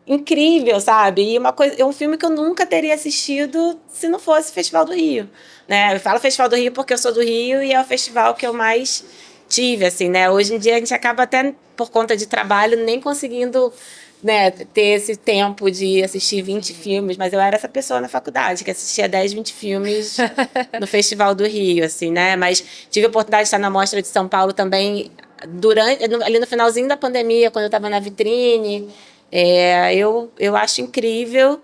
incrível, sabe? E é um filme que eu nunca teria assistido se não fosse o Festival do Rio, né? Eu falo Festival do Rio porque eu sou do Rio e é o festival que eu mais tive, assim, né? Hoje em dia a gente acaba até, por conta de trabalho, nem conseguindo, né, ter esse tempo de assistir 20 filmes, mas eu era essa pessoa na faculdade que assistia 10, 20 filmes no Festival do Rio, assim, né? Mas tive a oportunidade de estar na Mostra de São Paulo também ali no finalzinho da pandemia, quando eu estava na vitrine. Eu acho incrível.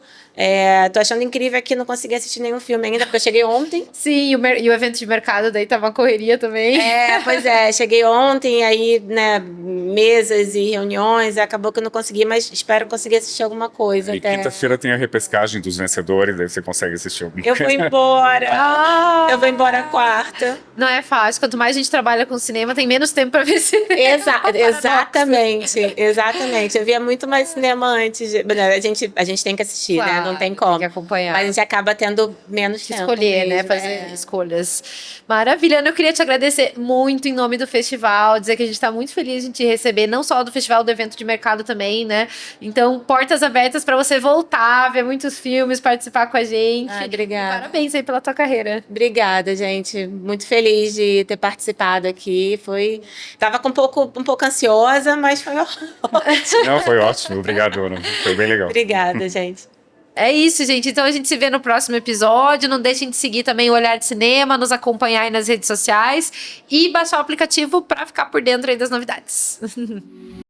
Tô achando incrível que não consegui assistir nenhum filme ainda, porque eu cheguei ontem. Sim, e o evento de mercado daí tava uma correria também. Pois cheguei ontem, aí, né, mesas e reuniões, acabou que eu não consegui, mas espero conseguir assistir alguma coisa. E quinta-feira tem a repescagem dos vencedores, aí você consegue assistir alguma Eu coisa. vou embora. Eu vou embora quarta. Não é fácil. Quanto mais a gente trabalha com cinema, tem menos tempo pra ver cinema. Exatamente. Eu via muito mais cinema antes. A gente tem que assistir, Claro, né? Não tem como. tem que acompanhar. Mas a gente acaba tendo menos tempo. Escolher, mesmo, né? Fazer escolhas. Maravilha. Ana, eu queria te agradecer muito em nome do festival, dizer que a gente está muito feliz de te receber, não só do festival, do evento de mercado também, né? Então, portas abertas para você voltar, ver muitos filmes, participar com a gente. Obrigada. E parabéns aí pela tua carreira. Obrigada, gente. Muito feliz de ter participado aqui. Tava um pouco ansiosa, mas foi ótimo. Não, foi ótimo. Obrigado, Ana. Foi bem legal. Obrigada, gente. É isso, gente. Então a gente se vê no próximo episódio. Não deixem de seguir também o Olhar de Cinema, nos acompanhar aí nas redes sociais e baixar o aplicativo para ficar por dentro aí das novidades.